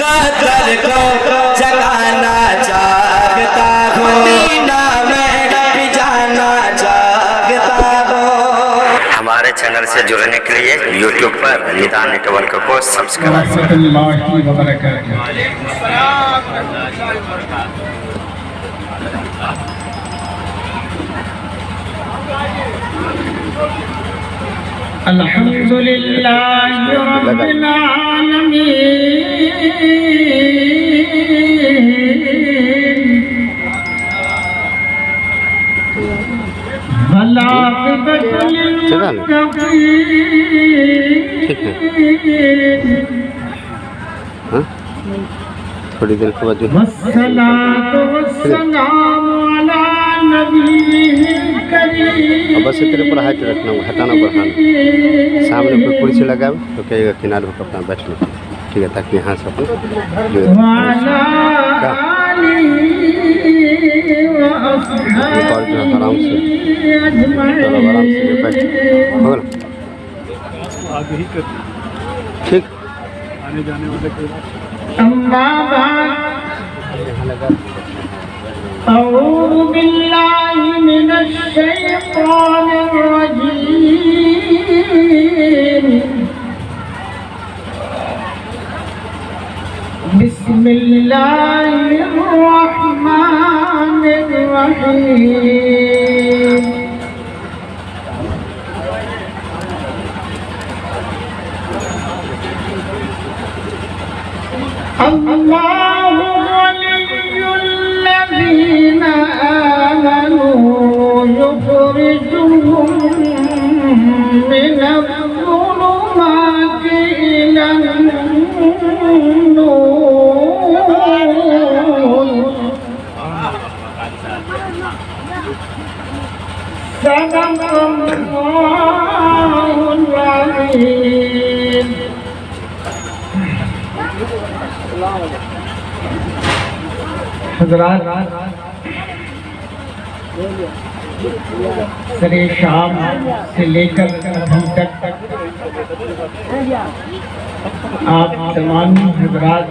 قدر کو جگانا چاہتا ہوں، مدینہ میں بھی جانا چاہتا ہوں۔ ہمارے چینل سے جڑنے کے لیے یوٹیوب پر ندا نیٹورک کو سبسکرائب ورحمۃ اللہ وبرکاتہ۔ الحمد للہ رب العالمین، والعاقبۃ للمتقین، تھوڑی دیر کے بعد والصلاۃ والسلام علی نبیہ الکریم۔ بس تیرے پر ہاتھ رکھنا ہوگا، ہٹانا بڑھانا، سامنے کوئی کرسی لگا تو کہے گا کنارے ہو کر اپنا بیٹھ لو، ٹھیک ہے، تاکہ یہاں سے اپنا وعلی آلہ وأصحابہ آرام سے بیٹھ ہوگا نا، ٹھیک۔ اما بعد، اعوذ باللہ من الشیطان الرجیم، بسم اللہ الرحمن الرحیم۔ اللہ ولی الذین آمنوا یخرجهم من الظلمات إلی النور، صدق اللہ العظیم۔ حضرات، سرے شام سے لے کر ابھی تک آپ تمام حضرات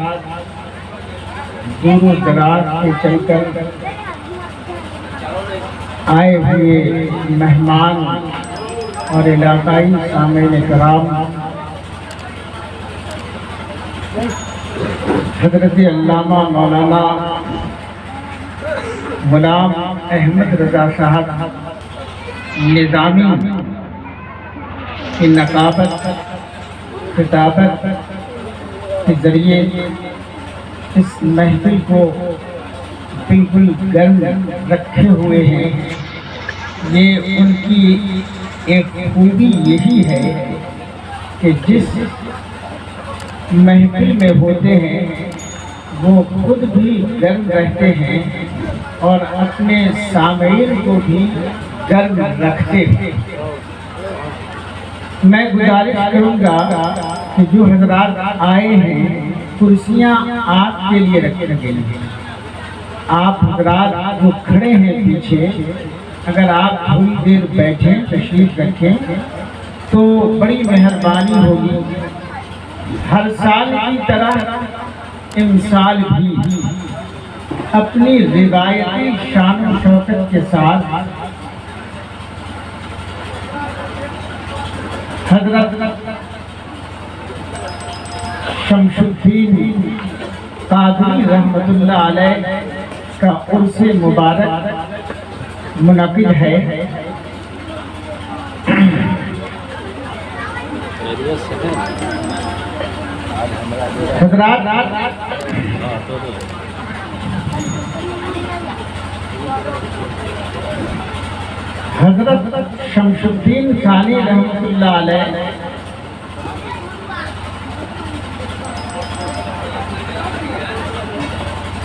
دور و دراز سے چل کر آئے ہوئے مہمان اور علاقائی سامعین کرام، حضرت علامہ مولانا غلام احمد رضا صاحب نظامی کی نقابت خطابت کے ذریعے اس محفل کو بالکل گرم رکھے ہوئے ہیں۔ یہ ان کی ایک خوبی یہی ہے کہ جس محفل میں ہوتے ہیں وہ خود بھی گرم رہتے ہیں اور اپنے سامعین کو بھی گرم رکھتے ہیں۔ میں گزارش کروں گا کہ جو حضرات آئے ہیں کرسیاں آپ کے لیے رکھے گئی ہیں، آپ حضرات جو کھڑے ہیں پیچھے، اگر آپ تھوڑی دیر بیٹھیں تشریف رکھیں تو بڑی مہربانی ہوگی۔ ہر سال کی طرح امسال بھی اپنی روایتی شان و شوکت کے ساتھ حضرت شمس الدین قادری رحمۃ اللہ علیہ کا عرس مبارک منعقد ہے۔ حضرات، حضرت شمس الدین ثانی رحمۃ اللہ علیہ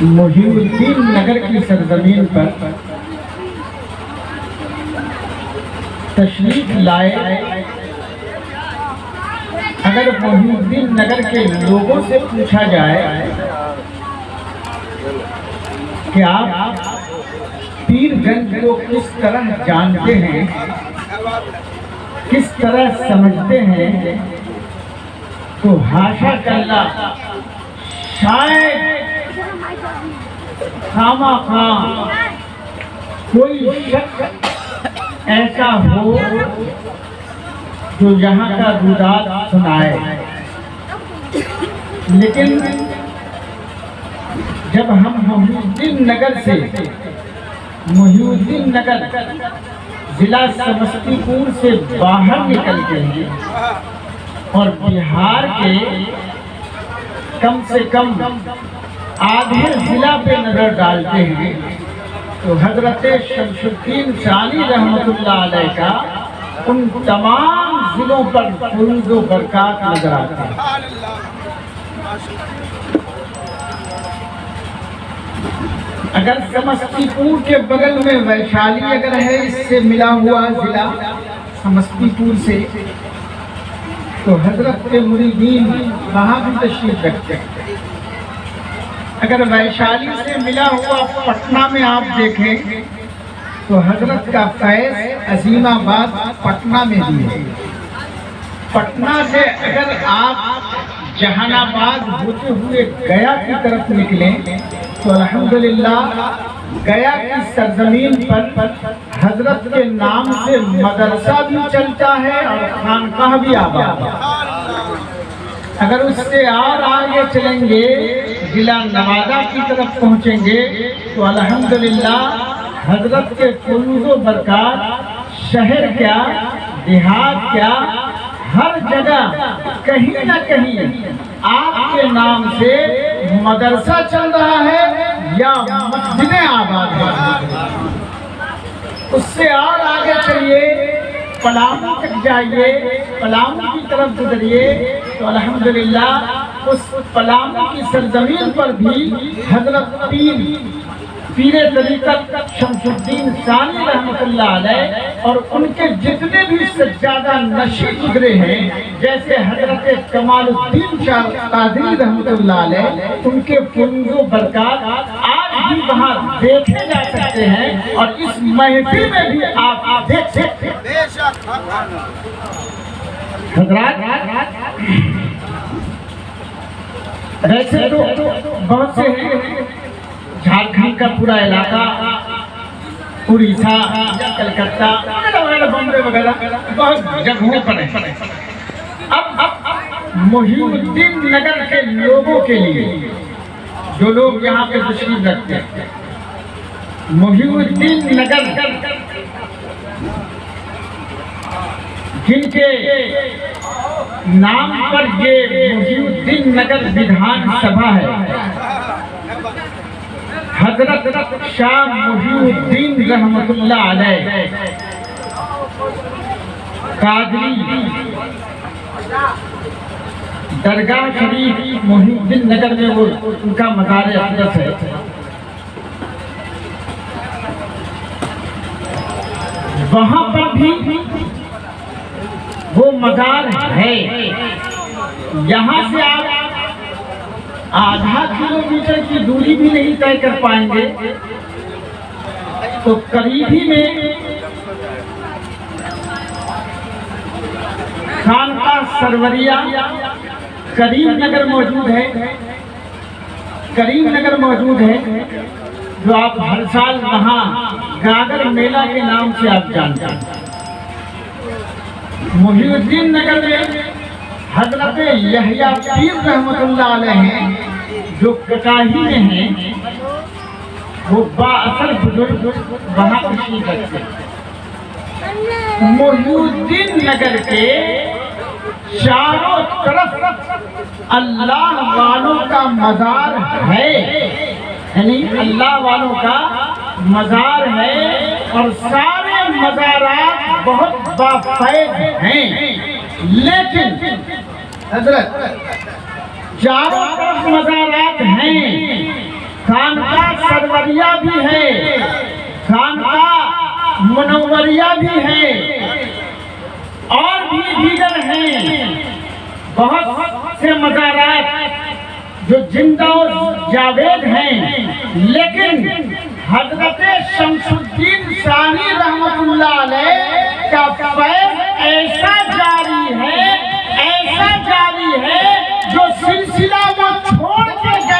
محی الدین نگر کی سرزمین پر تشریف لائے۔ اگر محی الدین نگر کے لوگوں سے پوچھا جائے کہ آپ پیر گنج کو کس طرح جانتے ہیں، کس طرح سمجھتے ہیں، تو حاشا کاللہ شاید خامخواہ کوئی شخص ایسا ہو جو یہاں کا روداد سنائے، لیکن جب ہم محی الدین نگر سے محی الدین نگر ضلع سمستی پور سے باہر نکلتے ہیں اور بہار کے کم سے کم آدھے ضلع پہ نظر ڈالتے ہیں تو حضرت شمس الدین ثانی رحمۃ اللہ علیہ کا ان تمام ضلعوں پر فروغ و برکات نظر آتا ہے۔ اگر سمستی پور کے بغل میں ویشالی اگر ہے، اس سے ملا ہوا ضلع سمستی پور سے، تو حضرت کے مریدین وہاں بھی تشریف رکھتے ہیں۔ اگر ویشالی سے ملا ہوا پٹنہ میں آپ دیکھیں تو حضرت کا فیض عظیم آباد پٹنہ میں بھی ہے۔ پٹنہ سے اگر آپ جہان آباد ہوتے ہوئے گیا کی طرف نکلیں تو الحمدللہ گیا کی سرزمین پر حضرت کے نام سے مدرسہ بھی چلتا ہے اور خانقاہ بھی آباد ہے۔ اگر اس سے اور آگے چلیں گے ضلع نوادہ کی طرف پہنچیں گے تو الحمدللہ حضرت کے فیض و برکات شہر کیا دیہات کیا ہر جگہ کہیں نہ کہیں آپ کے نام سے مدرسہ چل رہا ہے یا مسجدیں آباد ہیں۔ اس سے اور آگے چلیے پلامو تک جائیے، پلامو کی طرف گزریے تو الحمدللہ اس پلامو کی سرزمین پر بھی حضرت پیر طریقت شمس الدین ثانی رحمۃ اللہ علیہ اور ان کے جتنے بھی سجادہ نشیں گزرے ہیں، جیسے حضرت کمال الدین شاہ قادری رحمۃ اللہ علیہ، ان کے فیض و برکات آج بھی وہاں دیکھے جا سکتے ہیں اور اس محفل میں بھی آپ دیکھ سکتے ہیں۔ حضرات ویسے تو بہت سے ہیں، جھارکھنڈ کا پورا علاقہ، اڑیسہ یا کلکتہ وغیرہ بمبے وغیرہ بہت جگہوں پر ہے۔ اب محی الدین نگر کے لوگوں کے لیے جو لوگ یہاں پہ تشریف رکھتے ہیں، محی الدین نگر جن کے نام پر یہ محی الدین نگر ودھان سبھا ہے، حضرت شاہ محی الدین رحمۃ اللہ علیہ قادری درگاہ شریف محی الدین نگر میں وہ ان کا مزار اقدس ہے۔ وہاں پر بھی وہ مزار ہے۔ یہاں سے آپ آدھا کلومیٹر کی دوری بھی نہیں طے کر پائیں گے تو قریب ہی میں خانقاہ سروریہ کریم نگر موجود ہے، کریم نگر موجود ہے، جو آپ ہر سال وہاں گاگر میلہ کے نام سے آپ جانتے ہیں۔ محی الدین نگر میں حضرت یحییٰ پیر رحمۃ اللہ علیہ ہیں جو کٹاہی میں ہیں، وہ بااثر بزرگ وہاں تشریف رکھتے ہیں۔ محی الدین نگر کے چاروں طرف اللہ والوں کا مزار ہے، یعنی اللہ والوں کا مزار ہے اور سارے مزارات بہت بافیض ہیں، لیکن حضرت چاروں طرف مزارات ہیں، خانقاہ سروریہ بھی ہے، خانقاہ منوریہ بھی ہے اور بھی دیگر ہیں، بہت سے مزارات جو زندہ و جاوید ہیں، لیکن حضرت شمس الدین ثانی رحمۃ اللہ علیہ کا فیض ایسا جاری ہے، ایسا جاری ہے جو سلسلہ وہ چھوڑ کے گئے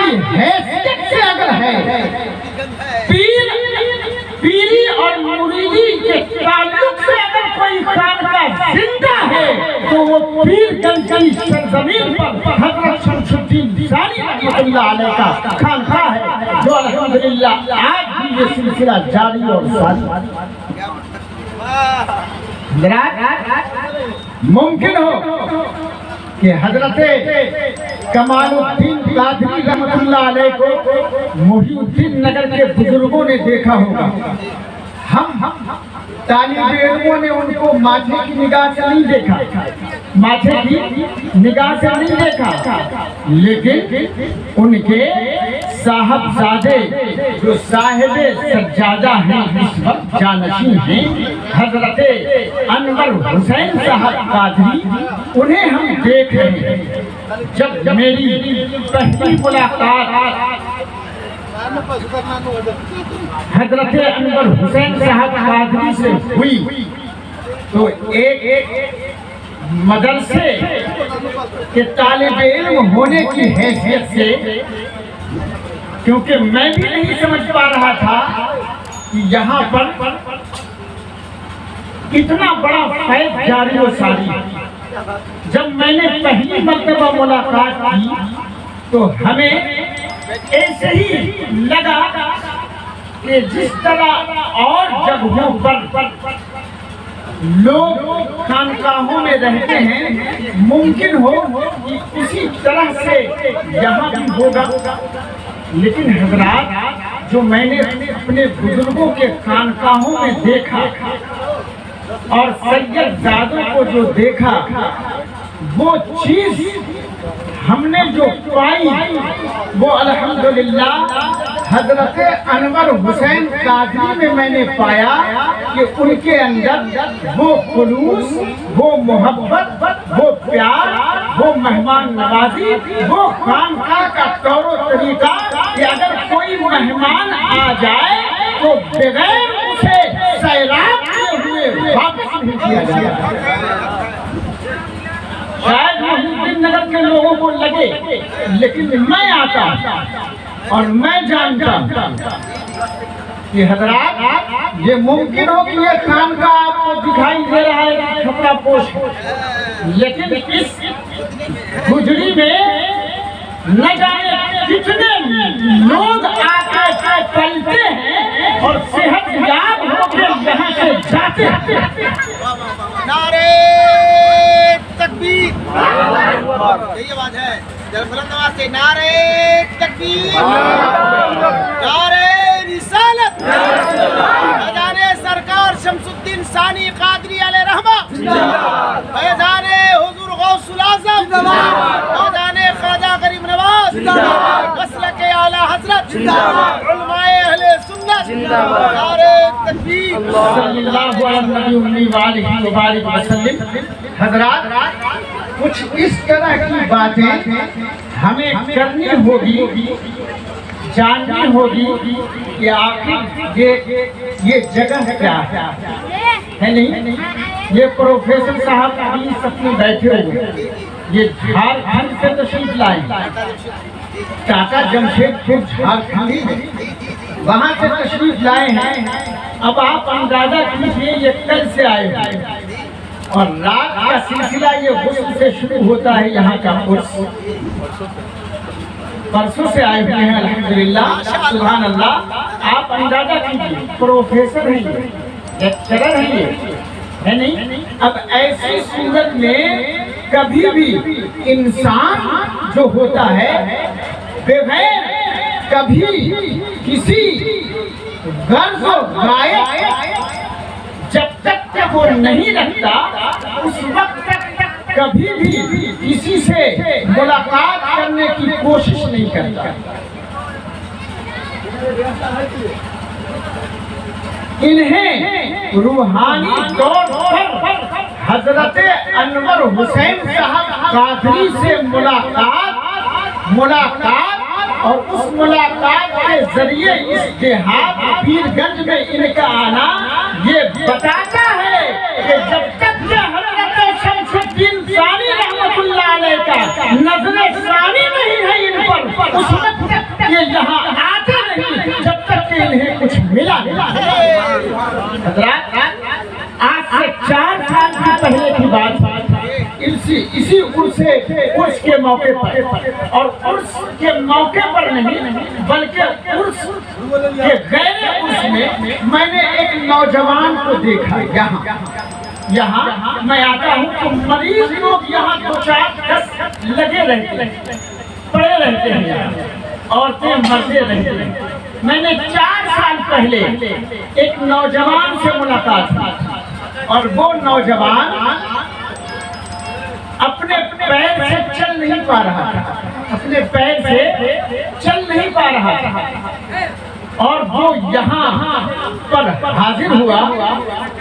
کی حیثیت سے اگر ہے، پیری اور مریدی کے تعلق سے اگر کوئی خانقاہ زندہ ہے تو وہ پیر گنج کی سرزمین پر حضرت شمس الدین ثانی رحمۃ اللہ علیہ کا خانقاہ ہے، جو الحمدللہ آج بھی یہ سلسلہ جاری اور ساری۔ ممکن ہو کہ حضرت کمال الدین قادری رحمۃ اللہ علیہ کو محی الدین نگر کے بزرگوں نے دیکھا ہوگا، ہم طالب علموں نے ان کو ماتھے کی نگاہ سے نہیں دیکھا، ماتھے کی نگاہ سے نہیں دیکھا، لیکن ان کے صاحبزادے جو صاحب سجادہ ہیں، اس وقت جانشین ہیں، حضرت انور حسین صاحب قادری، انہیں ہم دیکھ رہے ہیں۔ جب میری پہلی ملاقات حضرت انور حسین صاحب قادری سے ہوئی تو ایک مدرسے کے طالب علم ہونے کی حیثیت سے، کیونکہ میں بھی نہیں سمجھ پا رہا تھا کہ یہاں پر کتنا بڑا فیض جاری و ساری، جب میں نے پہلی مرتبہ ملاقات کی تو ہمیں ایسے ہی لگا کہ جس طرح اور جگہوں پر لوگ خانقاہوں میں رہتے ہیں، ممکن ہو کہ اسی طرح سے یہاں بھی ہوگا، لیکن حضرات جو میں نے اپنے بزرگوں کے خانقاہوں میں دیکھا اور سید زادوں کو جو دیکھا، وہ چیز ہم نے جو پائی وہ الحمدللہ حضرت انور حسین قادری میں نے پایا کہ ان کے اندر وہ خلوص، وہ محبت، وہ پیار، وہ مہمان نوازی، وہ خانقاہ کا طور و طریقہ کہ اگر کوئی مہمان آ جائے تو بغیر اسے سیراب کیے ہوئے واپس نہیں کیا جائے۔ شاید محی الدین نگر کے لوگوں کو لگے، لیکن میں آتا اور میں جانتا کہ حضرات یہ ممکن ہو کہ یہ خانقاہ آپ کو دکھائی دے رہا ہے کپڑا پوش، لیکن اس گجری میں نہ جانے کتنے لوگ آ کے پلتے ہیں اور صحت یاب ہو کے یہاں سے جاتے ہیں۔ نعرے تکبیر، یہی آواز ہے بلند آواز سے، نعرے تکبیر، نعرے رسالت، فیضان سرکار شمس الدین ثانی قادری علیہ رحمہ، فیضان حضور غوث الاعظم، فیضان خواجہ غریب نواز، مسلک اعلیٰ حضرت، علماء اہل سنت، نعرے تکبیر۔ صلی اللہ علیہ وسلم۔ حضرات کچھ اس طرح کی باتیں ہمیں کرنی ہوگی، جاننی ہوگی کہ آخر یہ جگہ کیا ہے نہیں۔ یہ پروفیسر صاحب ابھی سب میں بیٹھے ہوئے، یہ جھارکھنڈ سے تشریف لائے، چاچا جمشید پور جھارکھنڈی ہے، وہاں سے تشریف لائے ہیں۔ اب آپ اندازہ کیجیے یہ کل سے آئے ہیں اور رات کا سلسلہ یہ غسل سے شروع ہوتا ہے، یہاں کا عرس پرسوں سے آئے ہوئے ہیں الحمدللہ، سبحان اللہ۔ آپ اندازہ کیجیے پروفیسر ہیں، لیکچرر ہیں، ہے نہیں۔ اب ایسی صورت میں کبھی بھی انسان جو ہوتا ہے بغیر کبھی کسی غرض و غایت جب تک کہ وہ نہیں رکھتا، اس وقت تک کبھی بھی کسی سے ملاقات کرنے کی کوشش نہیں کرتا۔ انہیں روحانی طور پر حضرت انور حسین صاحب قادری سے ملاقات اور اس ملاقات کے ذریعے اس دیہات پیر گنج میں ان کا آنا یہ بتاتا ہے کہ جب تک کہ حضرت شمس الدین ثانی رحمۃ اللہ علیہ کا نظر ثانی نہیں ہے ان پر، اس وقت تک یہ یہاں آتے نہیں جب تک کہ انہیں کچھ ملا نہیں۔ حضرات آج سے 4 سال کی پہلے کی بات اسی عرس کے موقع پر، اور عرس کے موقع پر نہیں بلکہ عرس کے غیر عرس میں نے ایک نوجوان کو دیکھا۔ یہاں میں آتا ہوں تو مریض لوگ یہاں 2-4-10 لگے رہتے ہیں، پڑے رہتے ہیں، عورتیں مردے رہتے ہیں۔ میں نے 4 سال پہلے ایک نوجوان سے ملاقات کی، اور وہ نوجوان اپنے پیر سے چل نہیں پا رہا تھا، اپنے پیر سے چل نہیں پا رہا تھا، اور وہ یہاں پر حاضر ہوا،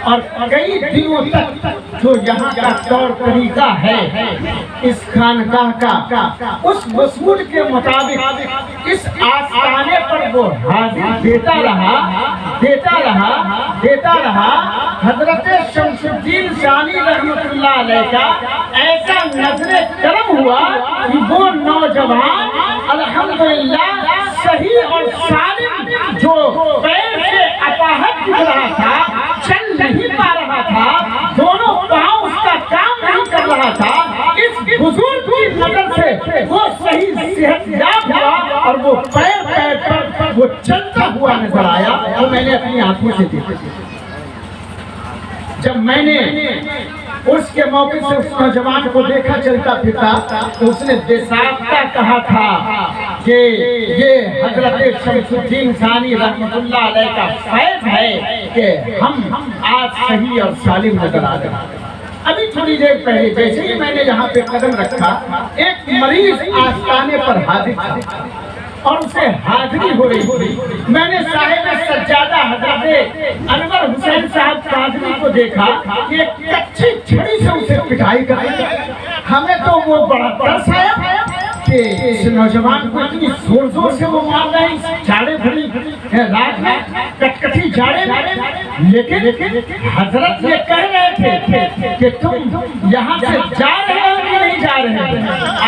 اور کئی دنوں تک جو یہاں کا طور طریقہ ہے اس خانقاہ کا، اس اصول کے مطابق اس آستانے پر وہ حاضر دیتا رہا۔ حضرت شمس الدین ثانی رحمۃ اللہ علیہ کا ایسا نظر کرم ہوا کہ وہ نوجوان الحمدللہ صحیح اور سالم، جو پیر سے اپاہج دکھ رہا تھا، چل نہیں پا رہا تھا، دونوں پاؤں اس کا کام نہیں کر رہا تھا، اس بزرگ کی نظر سے وہ صحیح صحت یاب ہوا، اور وہ پیر پر وہ چلتا ہوا نظر آیا، وہ میں نے اپنی آنکھوں سے دیکھا۔ جب میں نے اس کے موقع سے اس نوجوان کو دیکھا چلتا پھرتا، تو اس نے بساختہ کہا تھا کہ یہ حضرت شمس الدین ثانی رحمۃ اللہ علیہ کا فیض ہے کہ ہم آج صحیح اور سالم نظر آ رہے ہیں۔ ابھی تھوڑی دیر پہلے جیسے ہی میں نے یہاں پہ قدم رکھا، ایک مریض آستانے پر حاضر تھا، اور اسے حاضری ہو رہی تھی۔ میں نے صاحب سجادہ حضرت انور حسین صاحب قادری کو دیکھا کہ ایک کچی چھڑی سے اسے پٹائی کر رہے تھے۔ ہمیں تو وہ بڑا ترس آیا کہ اس نوجوان کو اتنی زور زور سے وہ مار رہے ہیں، جاڑے بھری رات میں، کٹکٹی جاڑے میں، لیکن حضرت یہ کہہ رہے تھے کہ تم یہاں سے جا رہے ہو کہ نہیں جا رہے،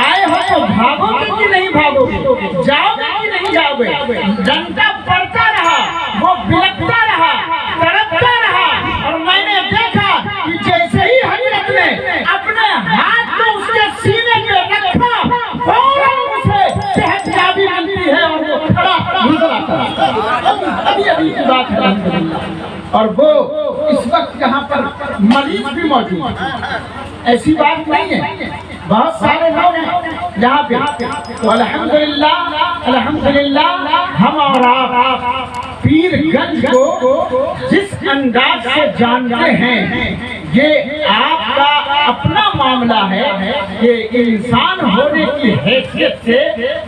آئے ہو تو بھاگو گے کہ نہیں بھاگو گے، جاؤ گے کہ نہیں جاؤ گے۔ ڈنڈا پڑتا رہا، وہ بلکتا رہا، تڑپتا رہا، اور میں نے دیکھا کہ جیسے ہی حضرت نے اپنے ہاتھ کو اس کے سینے پہ رکھا، فوراً اسے صحت یابی ملتی ہے، اور وہ کھڑا نظر آتا ہے۔ ابھی کی بات ہے الحمدللہ، اور وہ اس وقت یہاں پر مریض بھی موجود ہے، ایسی بات نہیں ہے، بہت سارے لوگ ہیں یہاں پہ، تو الحمدللہ ہم اور آپ پیر گنج کو جس انداز سے جانتے ہیں، یہ آپ کا اپنا معاملہ ہے کہ انسان ہونے کی حیثیت سے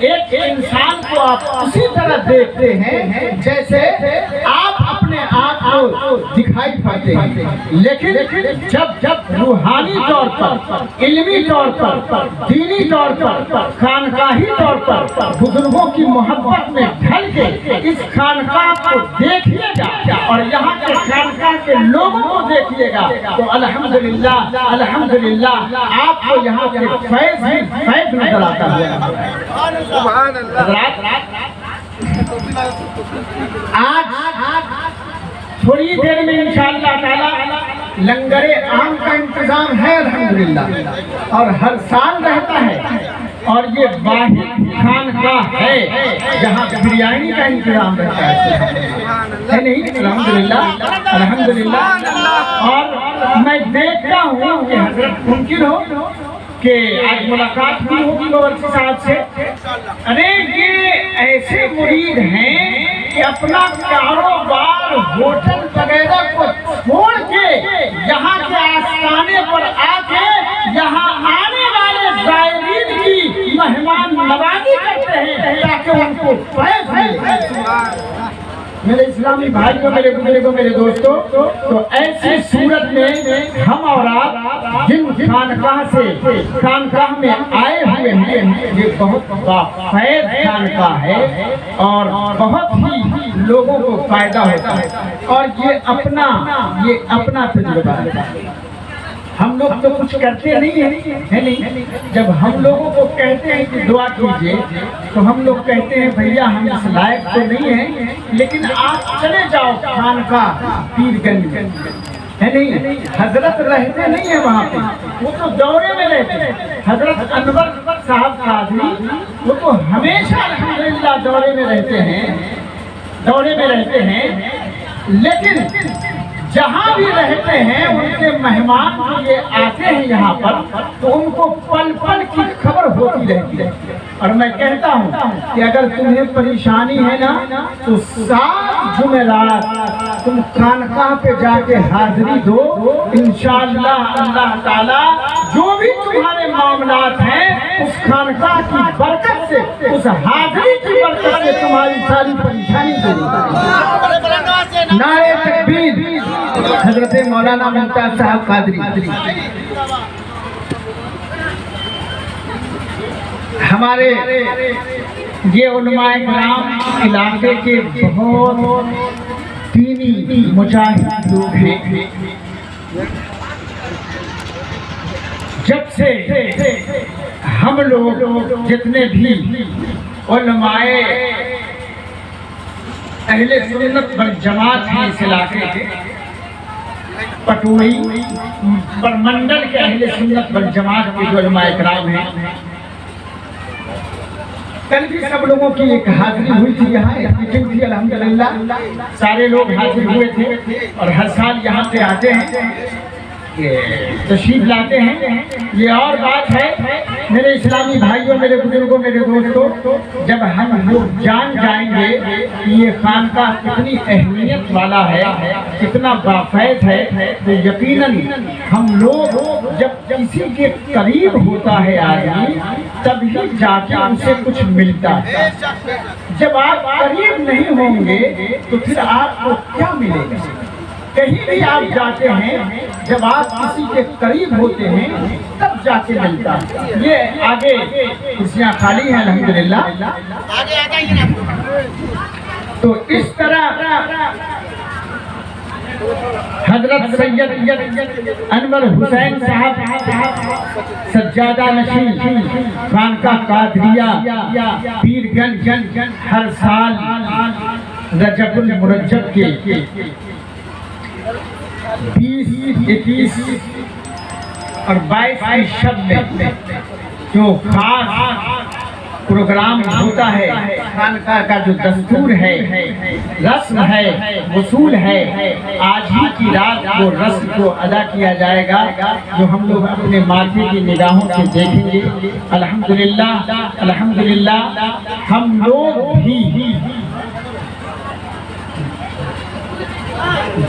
ایک انسان کو آپ اسی طرح دیکھتے ہیں جیسے آپ اپنے آپ کو دکھائی پڑتے ہیں، لیکن جب روحانی طور پر، علمی طور پر، دینی طور پر، خانقاہی طور پر بزرگوں کی محبت میں ڈھل کے اس خانقاہ کو دیکھیے گا اور یہاں کے خانقاہ کے لوگوں کو دیکھیے گا، تو الحمدللہ آپ کو یہاں سے فیض نظر آتا ہے۔ آج تھوڑی دیر میں انشاءاللہ تعالی لنگر عام کا انتظام ہے الحمدللہ، اور ہر سال رہتا ہے، اور یہ واحد خانقاہ ہے جہاں بریانی کا انتظام رہتا ہے نہیں؟ الحمدللہ۔ اور میں دیکھتا ہوں کہ حضرت ممکن ہو کہ آج ملاقات بھی ہوگی باورچی صاحب سے، ارے یہ ایسے مرید ہیں کہ اپنا کاروبار، ہوٹل وغیرہ کو چھوڑ کے یہاں کے آستانے پر آ کے یہاں آنے والے زائرین کی مہمان نوازی کرتے ہیں تاکہ ان کو فیض ملے۔ میرے اسلامی بھائیوں، میرے بزرگوں، میرے دوستوں، تو ایسی صورت میں ہم اور آپ جن خانقاہ میں آئے ہوئے ہیں، یہ بہت فیض خانقاہ ہے اور بہت ہی لوگوں کو فائدہ ہوتا ہے، اور یہ اپنا تجربہ ہے۔ ہم لوگ تو کچھ کرتے نہیں ہیں، ہے نہیں؟ جب ہم لوگوں کو کہتے ہیں کہ دعا کیجیے تو ہم لوگ کہتے ہیں بھیا ہم اس لائق تو نہیں ہیں، لیکن آپ چلے جاؤ خانقاہ پیر گنج، ہے نہیں؟ حضرت رہتے نہیں ہیں وہاں پہ، وہ تو دورے میں رہتے ہیں۔ حضرت انور صاحب قادری وہ تو ہمیشہ الحمدللہ دورے میں رہتے ہیں، دورے میں رہتے ہیں، لیکن جہاں بھی رہتے ہیں ان کے مہمان یہ آتے ہیں یہاں پر تو ان کو پل پل کی خبر ہوتی رہتی ہے۔ اور میں کہتا ہوں کہ اگر تمہیں پریشانی ہے نا تو 7 جمعرات تم خانقاہ پہ جا کے حاضری دو، انشاءاللہ اللہ تعالیٰ جو بھی تمہارے معاملات ہیں اس خانقاہ کی برکت سے، اس حاضری کی برکت سے تمہاری ساری پریشانی دور ہوگی۔ نعرہ تکبیر حضرت مولانا ممتاز صاحب قادری۔ ہمارے یہ علماء کرام علاقے کے بہت دینی مجاہد لوگ ہیں۔ جب سے ہم لوگ جتنے بھی علماء اہل سنت والجماعت ہیں اس علاقے کے، پٹوئی برمنڈل کے اہل سنت والجماعت کے جو علماء کرام ہیں، کل بھی سب لوگوں کی ایک حاضری ہوئی تھی، یہاں ایک میٹنگ تھی، الحمدللہ سارے لوگ حاضر ہوئے تھے اور ہر سال یہاں پہ آتے ہیں، تشریف لاتے ہیں۔ یہ اور بات ہے میرے اسلامی بھائیوں، میرے بزرگوں، میرے دوستوں، جب ہم لوگ جان جائیں گے کہ یہ خانقاہ کتنی اہمیت والا ہے، کتنا بافیض ہے، تو یقیناً ہم لوگ جب کسی کے قریب ہوتا ہے آدمی تب ہی جا کے ان سے کچھ ملتا ہے۔ جب آپ قریب نہیں ہوں گے تو پھر آپ کو کیا ملے گا؟ کہیں بھی آپ جاتے ہیں جب آپ کسی کے قریب ہوتے ہیں تب جا کے ملتا ہے۔ یہ آگے کرسیاں خالی ہیں الحمدللہ، تو اس طرح حضرت سید انور حسین صاحب سجادہ نشین خانقاہ قادریہ پیر گنج ہر سال رجب المرجب کے 20، 21 اور 22 کی شب میں جو خاص پروگرام ہوتا ہے، خانقاہ کا جو دستور ہے، رسم ہے، وصول ہے، آج ہی کی رات وہ رسم کو ادا کیا جائے گا جو ہم لوگ اپنے ماتھے کی نگاہوں سے دیکھیں گے۔ الحمدللہ الحمدللہ ہم لوگ بھی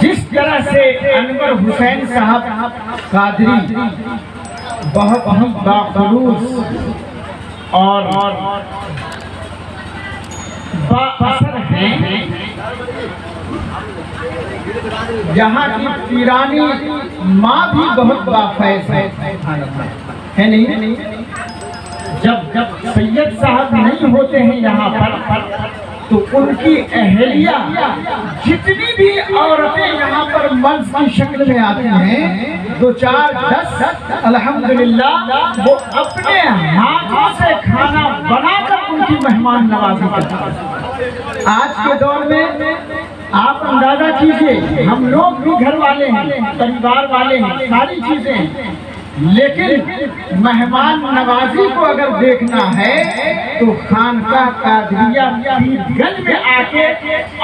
جس طرح سے انور حسین صاحب قادری بہت باخلوص اور با اثر ہیں، یہاں کی پیرانی ماں بھی بہت بافیض ہے نہیں؟ جب سید صاحب نہیں ہوتے ہیں یہاں پر تو ان کی اہلیہ جتنی بھی عورتیں یہاں پر منز کی شکل میں آتی ہیں 2، 4، 10 الحمدللہ وہ اپنے ہاتھوں سے کھانا بنا کر ان کی مہمان نوازی کرتے ہیں۔ آج کے دور میں آپ اندازہ کیجئے، ہم لوگ بھی گھر والے ہیں، پریوار والے ہیں، ساری چیزیں ہیں، لیکن مہمان نوازی کو اگر دیکھنا ہے تو خانقاہ قادریہ پیر گنج میں آ کے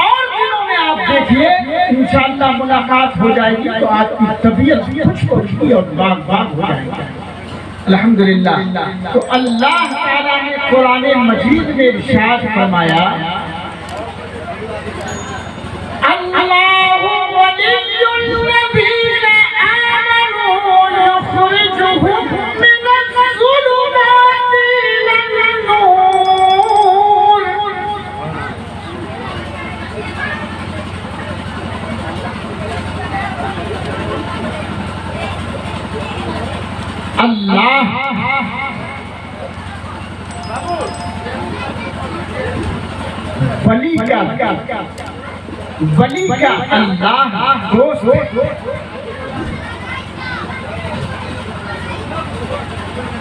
اور دنوں میں آپ دیکھیے انشاءاللہ ملاقات ہو جائے گی تو آپ کی طبیعت خوش ہوگی اور باغ باغ ہو جائے گی الحمدللہ۔ تو اللہ تعالیٰ نے قرآن مجید میں ارشاد فرمایا، اللہ ولی الذین آمنوا یخرجهم من الظلمات إلى النور۔ اللہ ولی کا اللہ دوست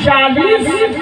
40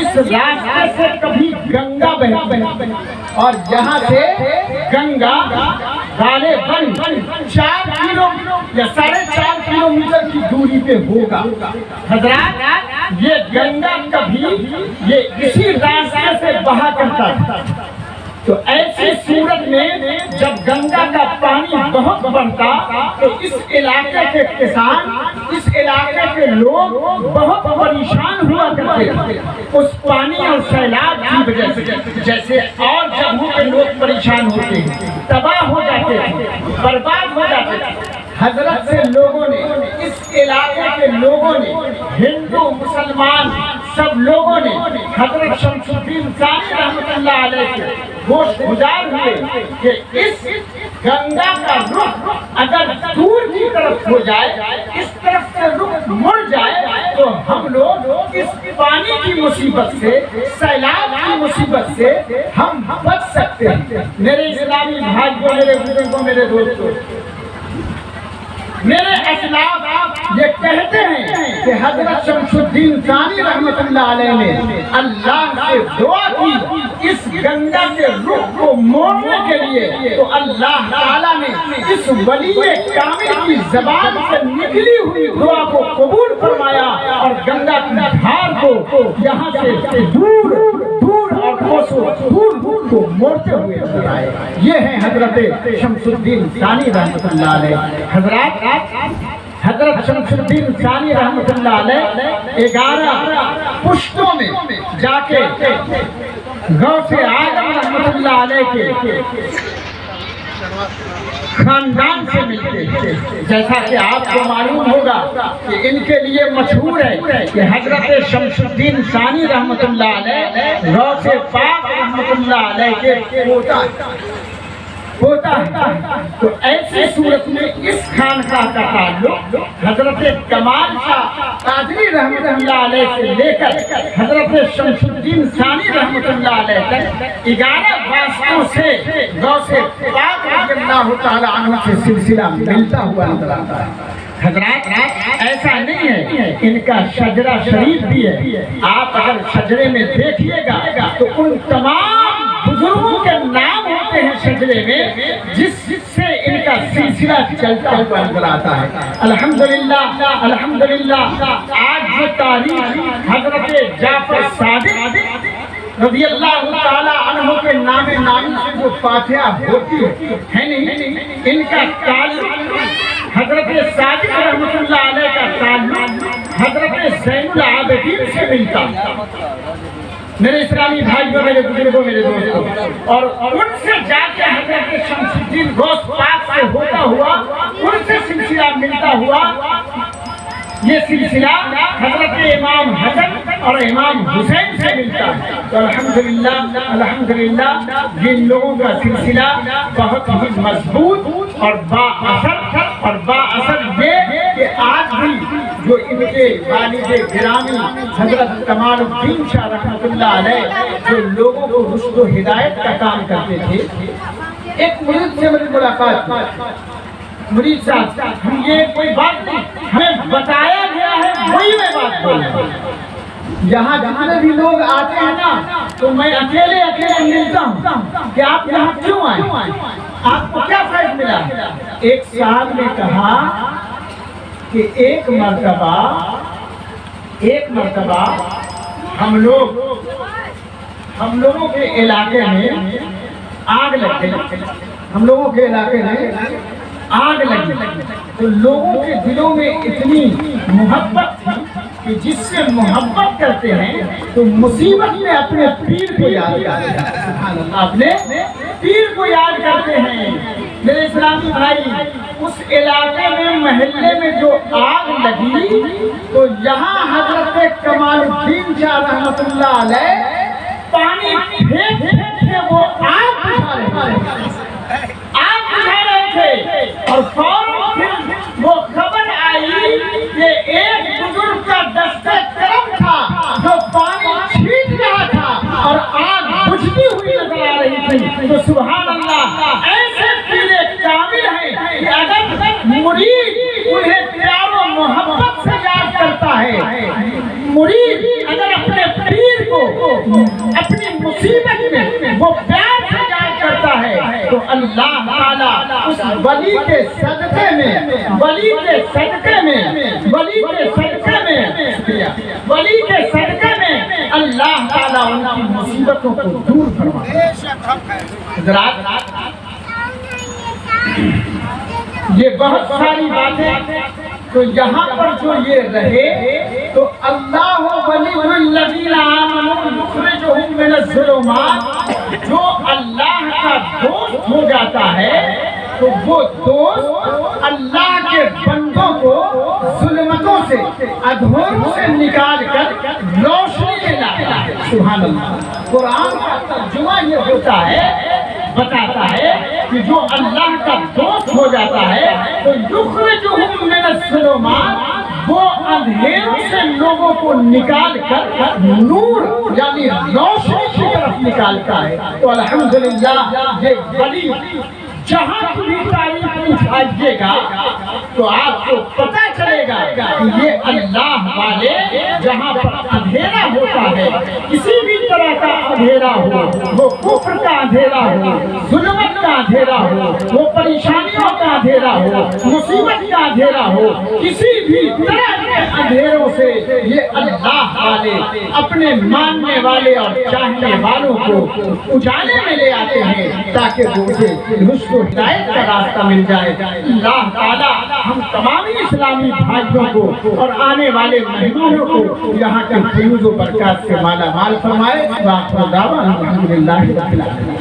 اس راستے سے کبھی گنگا بہتی ہے اور یہاں سے گنگا غالباً 4 کلو یا 4.5 کلومیٹر کی دوری پہ ہوگا۔ حضرات یہ گنگا کبھی یہ اسی راستے سے بہا کرتا تھا، تو ایسی صورت میں جب گنگا کا پانی بہت بڑھتا تو اس علاقے کے کسان، اس علاقے کے لوگ بہت پریشان ہوا کرتے تھے اس پانی اور سیلاب کی وجہ سے، جیسے اور جگہوں پہ لوگ پریشان ہوتے ہیں، تباہ ہو جاتے ہیں، برباد ہو جاتے ہیں۔ حضرت سے لوگوں نے، اس علاقے کے لوگوں نے، ہندو مسلمان سب لوگوں نے حضرت شمس الدین ثانی رحمۃ اللہ علیہ کے گوش گزار ہوئے کہ اس گنگا کا رخ اگر دور کی طرف ہو جائے، اس طرف سے رخ مڑ جائے تو ہم لوگ اس پانی کی مصیبت سے، سیلاب کی مصیبت سے ہم بچ سکتے ہیں۔ میرے اسلامی بھائیوں، میرے بزرگوں، میرے دوستوں، میرے اسلاف یہ کہتے ہیں کہ حضرت شمس الدین ثانی رحمۃ اللہ علیہ نے اللہ سے دعا کی اس گنگا کے رخ کو موڑنے کے لیے، تو اللہ تعالیٰ نے اس ولی کامل کی زبان سے نکلی ہوئی دعا کو قبول فرمایا اور گنگا کی دھار کو یہاں سے دور دور اور کوسوں دور دور کو موڑتے ہوئے آئے۔ یہ ہیں حضرت شمس الدین ثانی رحمۃ اللہ علیہ۔ حضرت شمس الدین ثانی رحمۃ اللہ علیہ 11 پشتوں میں جا کے غوث اعظم رحمۃ اللہ علیہ کے خاندان سے ملتے ہیں۔ جیسا کہ آپ کو معلوم ہوگا کہ ان کے لیے مشہور ہے کہ حضرت شمس الدین ثانی رحمۃ اللہ علیہ غوث پاک رحمۃ اللہ علیہ کے ہوتا ہے۔ تو ایسی صورت میں اس خانقاہ کا تعلق حضرت کمال شاہ قادری رحمۃ اللہ علیہ سے لے کر حضرت شمس الدین ثانی رحمۃ اللہ علیہ تک 11 واسطوں سے غوث پاک رضی اللہ تعالی عنہ سے سلسلہ ملتا ہوا نظر آتا ہے۔ حضرات ایسا نہیں ہے، ان کا شجرہ شریف بھی ہے۔ آپ اگر شجرے میں دیکھیے گا تو ان تمام بزرگوں کے نام ہوتے ہیں شجرے میں، جس سے ان کا سلسلہ چلتا ہوا نظر آتا ہے۔ الحمدللہ الحمدللہ آج جو تاریخ حضرت جعفر صادق رضی اللہ تعالیٰ عنہ کے نام نامی سے جو فاتحہ ہوتی ہے نہیں، ان کا تعلق حضرت صادق رحمۃ اللہ علیہ کا تعلق حضرت زین العابدین سے ملتا۔ میرے اسلامی بھائیوں، میرے بزرگوں، میرے دوستوں، اور ان سے جا کے حضرت شمس الدین غوث پاک سے ہوتا ہوا ان سے سلسلہ ملتا ہوا، یہ سلسلہ حضرت امام حسن اور امام حسین سے ملتا ہے۔ تو الحمدللہ الحمدللہ جن لوگوں کا سلسلہ بہت ہی مضبوط اور با اثر یہ کہ آج بھی جو ان کے والد گرامی حضرت کمال الدین شاہ رحمۃ اللہ علیہ جو لوگوں کو رشد و ہدایت کا کام کرتے تھے، ایک مرید سے میری ملاقات ہوئی۔ مرید صاحب، ہم یہ کوئی بات نہیں، ہمیں بتایا گیا ہے وہی میں بات بول رہا ہوں۔ یہاں جتنے بھی لوگ آتے ہیں نا تو میں اکیلے ملتا ہوں کہ آپ یہاں کیوں آئے، آپ کو کیا فائدہ ملا۔ ایک صاحب نے کہا کہ ایک مرتبہ ہم لوگوں کے علاقے میں آگ لگی، ہم لوگوں کے علاقے میں آگ لگی تو لوگوں کے دلوں میں اتنی محبت تھی کہ جس سے محبت کرتے ہیں تو مصیبت میں اپنے پیر کو یاد کرتے ہیں، اپنے پیر کو یاد کرتے ہیں۔ میرے اسلامی بھائی، اس علاقے میں محلے میں جو آگ لگی تو یہاں حضرت کمال الدین شاہ رحمۃ اللہ علیہ پانی پھینک کے وہ آگ بجھا رہے تھے اور فوراً وہ خبر آئی کہ ایک بزرگ کا دستِ کرم تھا جو پانی چھینک رہا تھا اور آگ بجھتی ہوئی نظر آ رہی تھی۔ تو سبحان اللہ، ایسے پیرے کامل ہیں کہ اگر مرید انہیں پیار و محبت سے یاد کرتا ہے، مرید اگر اپنے پیر کو مصیبت میں وہ پیار سے یاد کرتا ہے تو اللہ تعالیٰ اس ولی کے صدقے میں ولی کے صدقے میں اللہ تعالیٰ ان کی مصیبتوں کو دور فرماتا ہے۔ حضرات یہ بہت ساری باتیں تو یہاں پر جو یہ رہے تو اللہ ولی الذین آمنوا یخرجہم من الظلمات، جو اللہ کا دوست ہو جاتا ہے تو وہ دوست اللہ کے بندوں کو ظلمتوں سے ادھوروں سے نکال کر روشنی میں لاتا ہے۔ سبحان اللہ۔ قرآن کا ترجمہ یہ ہوتا ہے، بتاتا ہے کہ جو اللہ کا دوست ہو جاتا ہے تو یخرجہم من الظلمات، وہ اندھیروں سے لوگوں کو نکال کر نور یعنی روشنی کی طرف نکالتا ہے۔ تو الحمدللہ یہ ولی جہاں بھی تاریخ اٹھائیے گا تو آپ کو پتہ چلے گا کہ یہ اللہ والے جہاں پر اندھیرا ہوتا ہے، کسی بھی طرح کا اندھیرا ہو، وہ کفر کا اندھیرا ہو، ظلمت کا اندھیرا ہو، وہ پریشانیوں کا اندھیرا ہو، مصیبت کا اندھیرا ہو، کسی بھی طرح کے اندھیروں سے یہ اللہ والے اپنے ماننے والے اور چاہنے والوں کو اجالے میں لے آتے ہیں تاکہ وہ اسے رشد و ہدایت کا راستہ مل جائے۔ اللہ تعالیٰ ہم تمام اسلامی بھائیوں کو اور آنے والے مہمانوں کو یہاں کے فیوز و برکات سے مالا مال فرمائے۔ وآخر دعوانا الحمدللہ رب العالمین۔